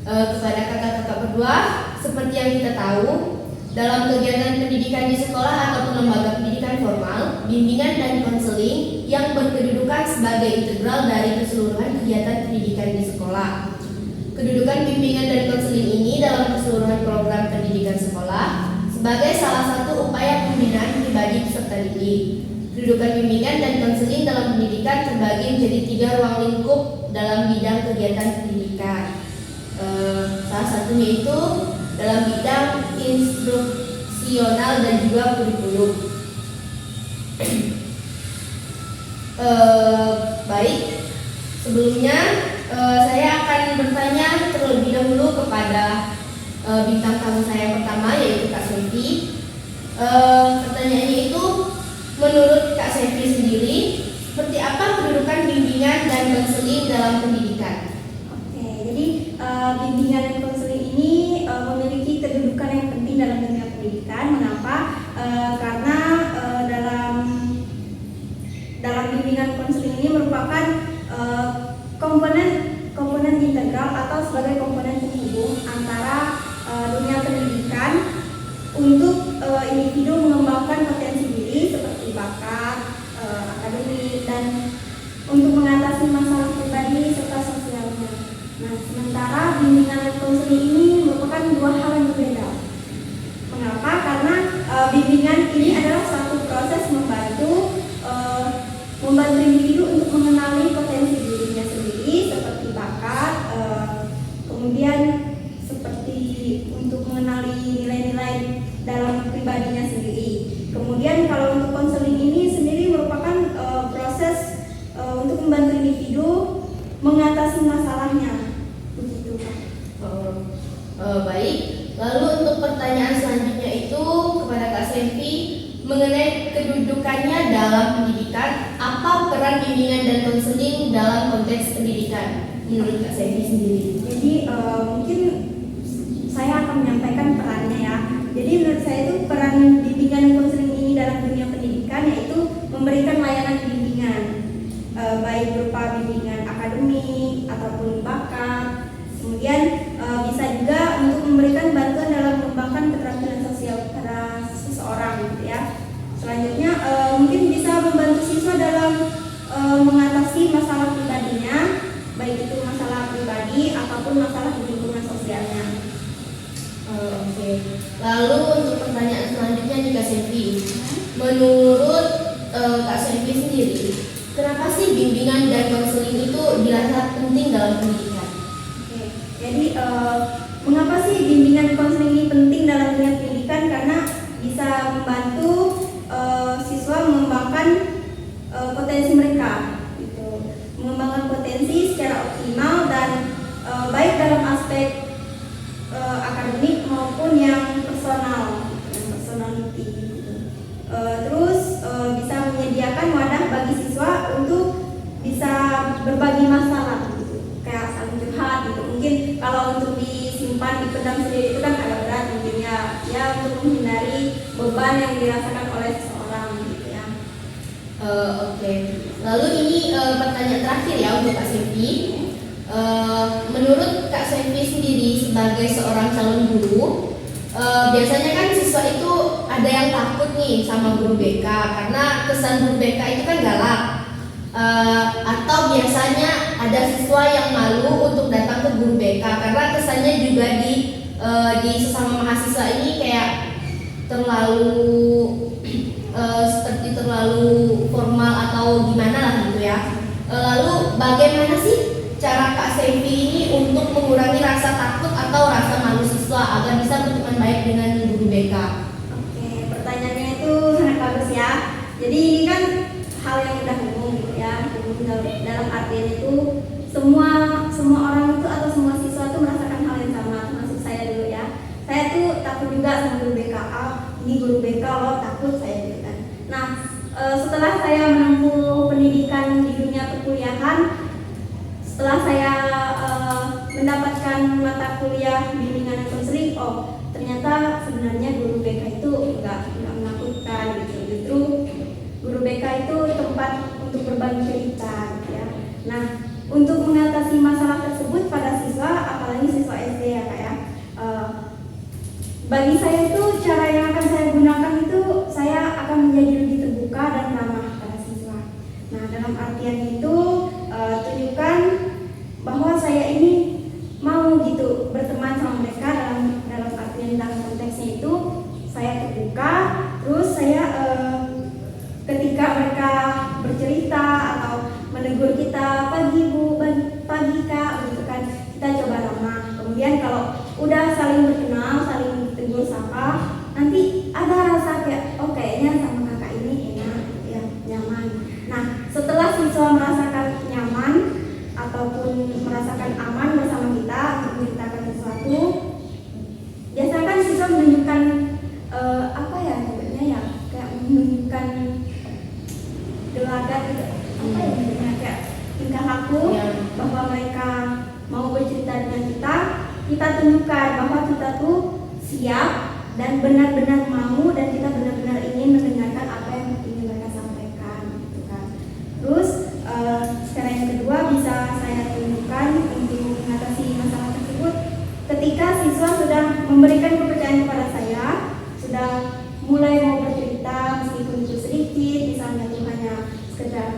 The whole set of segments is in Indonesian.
Kepada kakak-kakak berdua, seperti yang kita tahu, dalam kegiatan pendidikan di sekolah ataupun lembaga pendidikan formal, bimbingan dan konseling yang berkedudukan sebagai integral dari keseluruhan kegiatan pendidikan di sekolah. Kedudukan bimbingan dan konseling ini dalam keseluruhan program pendidikan sekolah sebagai salah satu upaya pembinaan pribadi peserta didik. Kedudukan bimbingan dan konseling dalam pendidikan terbagi menjadi 3 ruang lingkup dalam bidang kegiatan pendidikan. Salah satunya itu dalam bidang instruksional dan juga kurikulum. Baik, sebelumnya saya akan bertanya terlebih dahulu kepada bintang tamu saya pertama, yaitu Kak Sevi. Pertanyaannya itu, menurut Kak Sevi sendiri, seperti apa kedudukan bimbingan dan konseling dalam pendidikan? Bimbingan dan konseling ini memiliki kedudukan yang penting dalam dunia pendidikan. Mengapa? Karena dalam bimbingan konseling ini merupakan komponen integral atau sebagai komponen penghubung antara dunia pendidikan untuk individu mengembangkan potensi diri seperti bakat, akademik, dan untuk mengatasi masalah pribadi serta sosialnya. Nah, sementara bimbingan dan konseling ini merupakan 2 hal yang berbeda. Mengapa? Karena bimbingan ini adalah satu proses membantu individu untuk mengenali potensi dirinya sendiri seperti bakat, kemudian seperti untuk mengenali nilai-nilai dalam pribadinya sendiri. Kemudian kalau untuk konseling ini sendiri merupakan proses untuk membantu individu mengatasi masalahnya. Begitu, Pak. Baik. Lalu untuk pertanyaan selanjutnya itu kepada Kak Sevi, mengenai kedudukannya dalam pendidikan, apa peran bimbingan dan konseling dalam konteks pendidikan menurut Kak Sevi sendiri? Jadi mungkin saya akan menyampaikan perannya ya. Jadi menurut saya itu peran bimbingan dan konseling ini dalam dunia pendidikan yaitu memberikan layanan bimbingan, baik berupa bimbingan akademik ataupun bakat. Kemudian bisa juga untuk memberikan bantuan dalam mengembangkan keterampilan sosial pada seseorang, gitu ya. Selanjutnya mungkin bisa membantu siswa dalam mengatasi masalah pribadinya, baik itu masalah pribadi ataupun masalah di lingkungan sosialnya. Oke. Lalu untuk pertanyaan selanjutnya nih Kak Sevi, menurut Kak Sevi sendiri, kenapa sih bimbingan dan konseling itu dirasa penting dalam pendidikan? Jadi mengapa sih bimbingan konseling ini penting dalam dunia pendidikan? Karena bisa membantu siswa mengembangkan potensi mereka, gitu. Mengembangkan potensi secara optimal dan baik dalam aspek akademik maupun yang personal, personality, gitu. Terus bisa menyediakan wadah bagi siswa untuk bisa berbagi masalah, gitu. Kayak saling curhat, gitu. Mungkin kalau untuk disimpan dipendam sendiri itu kan agak berat mungkin ya untuk menghindari beban yang dirasakan oleh seseorang, gitu ya. Oke. Lalu ini pertanyaan terakhir ya untuk Kak Sevi. Menurut Kak Sevi sendiri sebagai seorang calon guru, biasanya kan siswa itu ada yang takut nih sama guru BK karena kesan guru BK itu kan galak. Atau biasanya ada siswa yang malu untuk datang ke guru BK karena kesannya juga di sesama mahasiswa ini kayak seperti terlalu formal atau gimana lah gitu ya. Lalu bagaimana sih cara Kak Sevi ini untuk mengurangi rasa takut atau rasa malu siswa agar bisa berteman baik dengan guru BK? Oke, pertanyaannya itu sangat bagus ya. Jadi ini kan hal yang udah umum, gitu ya. Dalam artian itu semua orang itu atau semua siswa itu merasakan hal yang sama, termasuk saya dulu ya. Saya tuh takut juga sama guru BK. Ini guru BK loh, takut saya gitu kan. Nah, setelah saya menempuh pendidikan di dunia perkuliahan, setelah saya mendapatkan mata kuliah bimbingan dan konseling, ternyata sebenarnya guru BK itu enggak menakutkan, gitu. Justru guru BK itu tempat untuk berbagi cerita, gitu ya. Nah, untuk mengatasi masalah tersebut pada siswa, apalagi siswa SD bagi saya itu cara yang akan saya gunakan itu saya akan menjadi lebih terbuka dan ramah pada siswa. Nah, dalam artian itu tunjukkan bahwa saya ini mau gitu berteman sama mereka dalam artian dalam konteksnya itu saya terbuka, terus saya ketika mereka bercerita atau menegur kita, pagi Bu, pagi Kak, gitu kan, kita coba ramah. Kemudian kalau udah saling berkenal, saling tegur sapa, nanti ada rasa kayak oh kayaknya sama kakak ini enak, ya nyaman. Nah, setelah siswa merasakan nyaman ataupun merasakan aman bersama kita untuk menceritakan sesuatu, biasanya kan siswa menunjukkan apa ya namanya ya, kayak menunjukkan gelagat gitu, apa ya namanya, kayak tingkah laku bahwa mereka mau bercerita dengan kita tunjukkan bahwa kita tuh siap dan benar-benar mau dan kita benar-benar ingin mendengarkan apa yang ingin mereka sampaikan, gitu kan. Terus cara yang kedua bisa saya tunjukkan untuk mengatasi masalah tersebut ketika siswa sudah memberikan kepercayaan kepada saya, sudah mulai mau bercerita meskipun itu sedikit, misalnya itu hanya sekedar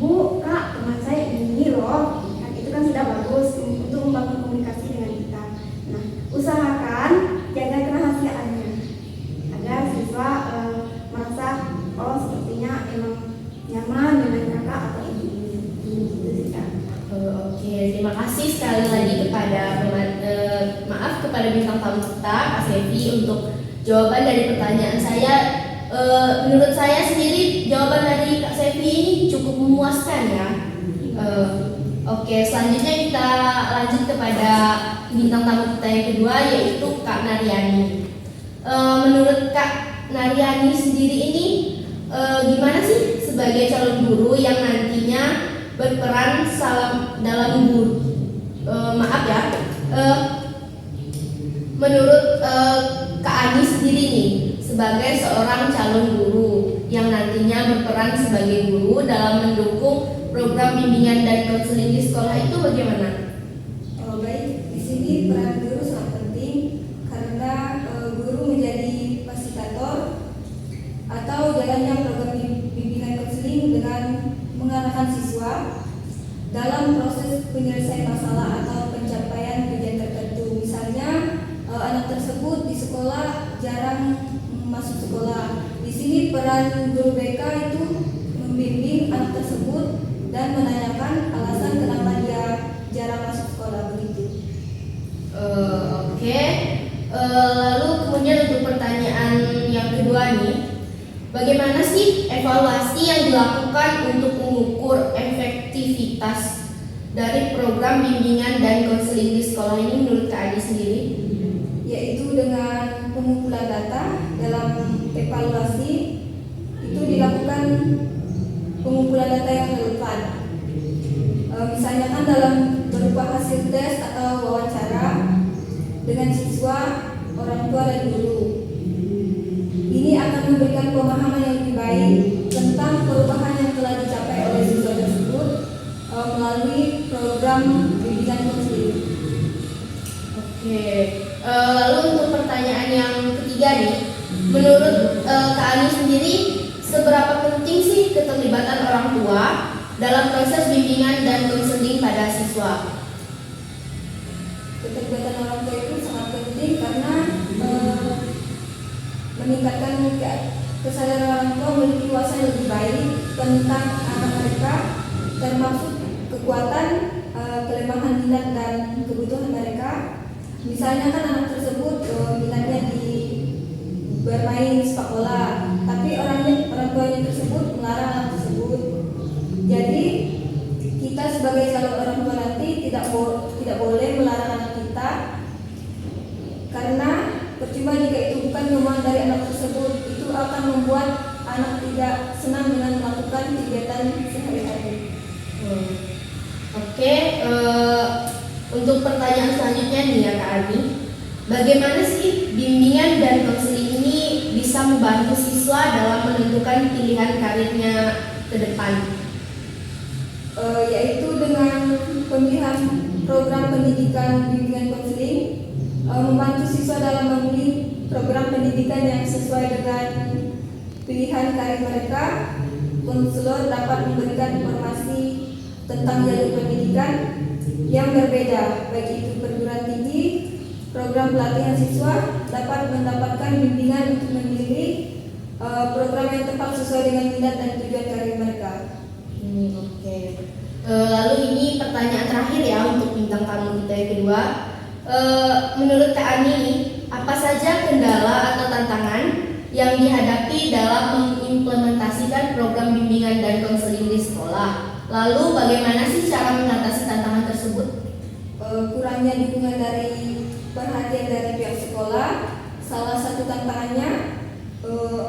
Bu, Kak, teman saya ini loh, kan itu kan sudah bagus untuk membangun komunikasi dengan kita. Nah, usahakan jaga kerahasiaannya agar siswa merasa oh sepertinya emang nyaman dengan kakak atau ibu ini. Gitu sih, Kak. Oke, terima kasih sekali lagi kepada kepada bintang tamu kita, Kak Sevi, untuk jawaban dari pertanyaan saya. Menurut saya sendiri jawaban dari Kak Sevi ini cukup memuaskan ya. Oke, selanjutnya kita lanjut kepada bintang tamu kita yang kedua, yaitu Kak Naryani. Menurut Kak Naryani sendiri ini gimana sih sebagai calon guru yang nantinya berperan dalam guru? Menurut Kak Ani sendiri nih, sebagai seorang calon guru yang nantinya berperan sebagai guru dalam mendukung program bimbingan dan konseling di sekolah itu bagaimana? Baik, di sini peran guru sangat penting karena guru menjadi fasilitator atau jalannya program bimbingan konseling dengan mengarahkan siswa dalam proses penyelesaian masalah atau pencapaian tujuan tertentu. Misalnya anak tersebut di sekolah jarang masuk sekolah. Di sini peran guru BK itu membimbing anak tersebut dan menanyakan alasan kenapa dia jarang masuk sekolah begitu. Oke. Lalu kemudian untuk pertanyaan yang kedua nih, bagaimana sih evaluasi yang dilakukan untuk mengukur efektivitas dari program bimbingan dan konseling di sekolah ini menurut Kak Adi sendiri? Yaitu dengan pengumpulan data. Dalam evaluasi itu dilakukan pengumpulan data yang relevan. Misalnya kan dalam berupa hasil tes atau wawancara dengan siswa, orang tua dan guru. Ini akan memberikan pemahaman yang lebih baik tentang perubahan yang telah dicapai oleh siswa tersebut melalui program bimbingan konseling. Oke. Lalu untuk pertanyaan yang ketiga nih, menurut Kak Ani sendiri, seberapa penting sih keterlibatan orang tua dalam proses bimbingan dan konseling pada siswa? Keterlibatan orang tua itu sangat penting karena meningkatkan kesadaran orang tua memiliki wawasan yang lebih baik tentang anak mereka, termasuk kekuatan, kelemahan minat dan kebutuhan mereka. Misalnya kan anak tersebut minatnya di bermain sepak bola, tapi orang tuanya tersebut melarang anak tersebut. Jadi kita sebagai calon orang tua nanti tidak boleh melarang anak kita, karena percuma jika itu bukan kemauan dari anak tersebut, itu akan membuat anak tidak senang dengan melakukan kegiatan sehari-hari. Oke, untuk pertanyaan selanjutnya nih ya Kak Ani, bagaimana sih bimbingan dan konseling ini bisa membantu siswa dalam menentukan pilihan karirnya ke depan? Yaitu dengan pemilihan program pendidikan bimbingan konseling, membantu siswa dalam memilih pendidikan yang sesuai dengan pilihan karir mereka, konselor dapat memberikan informasi tentang jalur pendidikan yang berbeda, baik itu perguruan tinggi, program pelatihan siswa dapat mendapatkan bimbingan untuk memilih program yang tepat sesuai dengan minat dan tujuan karir mereka. Oke. Lalu ini pertanyaan terakhir ya untuk bintang tamu kita yang kedua. Menurut Kak Ani, apa saja kendala atau tantangan yang dihadapi dalam mengimplementasikan program bimbingan dan konseling di sekolah? Lalu bagaimana sih cara mengatasi tantangan tersebut? Kurangnya dukungan dari perhatian dari pihak sekolah. Salah satu tantangannya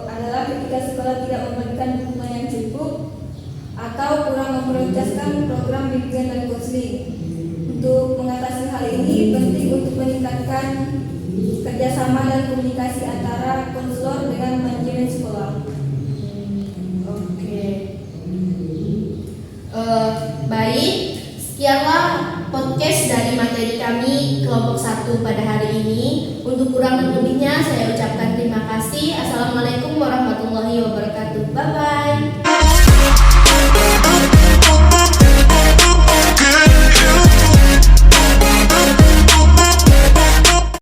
adalah ketika sekolah tidak memberikan dukungan yang cukup atau kurang memprioritaskan program bimbingan dan konseling. Untuk mengatasi hal ini penting untuk meningkatkan kerjasama dan komunikasi antara konselor dengan manajemen sekolah. Oke. Baik, sekianlah podcast dari materi kami kelompok 1 pada hari ini. Untuk kurang lebihnya saya ucapkan terima kasih. Assalamualaikum warahmatullahi wabarakatuh. Bye bye.